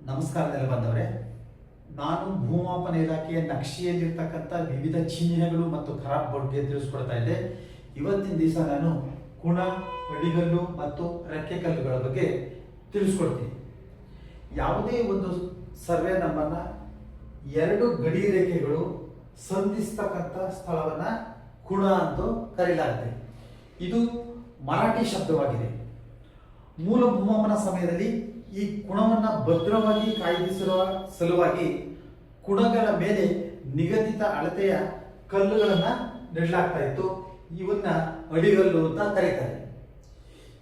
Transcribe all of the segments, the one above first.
ನಮಸ್ಕಾರದಲ್ಲಿ ಬಂದವರೇ, ನಾನು ಭೂಮಾಪನ ಇಲಾಖೆಯ ನಕ್ಷೆಯಲ್ಲಿರ್ತಕ್ಕಂಥ ವಿವಿಧ ಚಿಹ್ನೆಗಳು ಮತ್ತು ಖರಾಬ್ ಬಗ್ಗೆ ತಿಳಿಸ್ಕೊಡ್ತಾ ಇದ್ದೆ. ಇವತ್ತಿನ ದಿವಸ ನಾನು ಕುಣ, ಅಡಿಗಲ್ಲು ಮತ್ತು ರೆಕ್ಕೆಕಲ್ಲುಗಳ ಬಗ್ಗೆ ತಿಳಿಸ್ಕೊಡ್ತೀನಿ. ಯಾವುದೇ ಒಂದು ಸರ್ವೆ ನಂಬರ್ನ ಎರಡು ಗಡಿ ರೇಖೆಗಳು ಸಂಧಿಸ್ತಕ್ಕಂಥ ಸ್ಥಳವನ್ನ ಕುಣ ಅಂತ ಕರೆಯಲಾಗುತ್ತೆ. ಇದು ಮರಾಠಿ ಶಬ್ದವಾಗಿದೆ. ಮೂಲ ಭೂಮಾಪನ ಸಮಯದಲ್ಲಿ ಈ ಕುಣವನ್ನು ಭದ್ರವಾಗಿ ಕಾಯ್ದಿರಿಸುವ ಸಲುವಾಗಿ ಕುಣಗಳ ಮೇಲೆ ನಿಗದಿತ ಅಳತೆಯ ಕಲ್ಲುಗಳನ್ನ ನೆಡಲಾಗ್ತಾ ಇತ್ತು. ಇವನ್ನ ಅಡಿಗಲ್ಲು ಅಂತ ಕರೀತಾರೆ.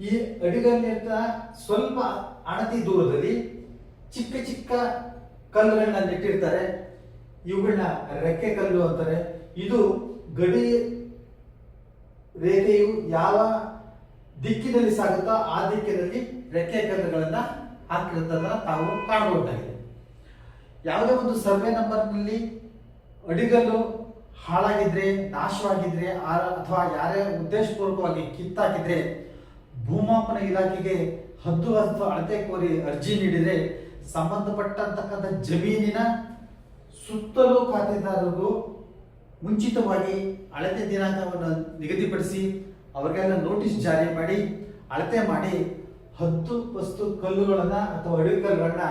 ಈ ಅಡಿಗಲ್ಲಿಂದ ಸ್ವಲ್ಪ ಅಣತಿ ದೂರದಲ್ಲಿ ಚಿಕ್ಕ ಚಿಕ್ಕ ಕಲ್ಲುಗಳನ್ನ ನೆಟ್ಟಿರ್ತಾರೆ. ಇವುಗಳನ್ನ ರೆಕ್ಕೆ ಕಲ್ಲು ಅಂತಾರೆ. ಇದು ಗಡಿ ರೇಖೆಯು ಯಾವ ದಿಕ್ಕಿನಲ್ಲಿ ಸಾಗುತ್ತೋ ಆ ದಿಕ್ಕಿನಲ್ಲಿ ರೆಕ್ಕೆ ಕಲ್ಲುಗಳನ್ನ ಹಾಕಿರುತ್ತದನ್ನ ತಾವು ಕಾಣಬಹುದಾಗಿದೆ. ಯಾವುದೇ ಒಂದು ಸರ್ವೆ ನಂಬರ್ನಲ್ಲಿ ಅಡಿಗಲ್ಲು ಹಾಳಾಗಿದ್ರೆ, ನಾಶವಾಗಿದ್ರೆ ಅಥವಾ ಯಾರೇ ಉದ್ದೇಶಪೂರ್ವಕವಾಗಿ ಕಿತ್ತಾಕಿದ್ರೆ ಭೂಮಾಪನ ಇಲಾಖೆಗೆ ಹದ್ದು ಅಳತೆ ಕೋರಿ ಅರ್ಜಿ ನೀಡಿದರೆ ಸಂಬಂಧಪಟ್ಟಂತಕ್ಕಂಥ ಜಮೀನಿನ ಸುತ್ತಲೂ ಖಾತೆದಾರರಿಗೂ ಮುಂಚಿತವಾಗಿ ಅಳತೆ ದಿನಾಂಕವನ್ನು ನಿಗದಿಪಡಿಸಿ ಅವರಿಗೆಲ್ಲ ನೋಟಿಸ್ ಜಾರಿ ಮಾಡಿ ಅಳತೆ ಮಾಡಿ 10 ವಸ್ತು ಕಲ್ಲುಗಳನ್ನ ಅಥವಾ ಅಡಿಗಲ್ಲುಗಳನ್ನ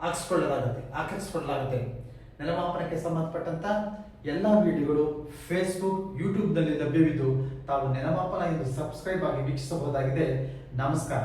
ಹಾಕಿಸ್ಕೊಳ್ಳಲಾಗುತ್ತೆ. ನೆಲಮಾಪನಕ್ಕೆ ಸಂಬಂಧಪಟ್ಟಂತ ಎಲ್ಲ ವಿಡಿಯೋಗಳು ಫೇಸ್ಬುಕ್, ಯೂಟ್ಯೂಬ್ನಲ್ಲಿ ಲಭ್ಯವಿದ್ದು ತಾವು ನೆಲಮಾಪನ ಎಂದು ಸಬ್ಸ್ಕ್ರೈಬ್ ಆಗಿ ವೀಕ್ಷಿಸಬಹುದಾಗಿದೆ. ನಮಸ್ಕಾರ.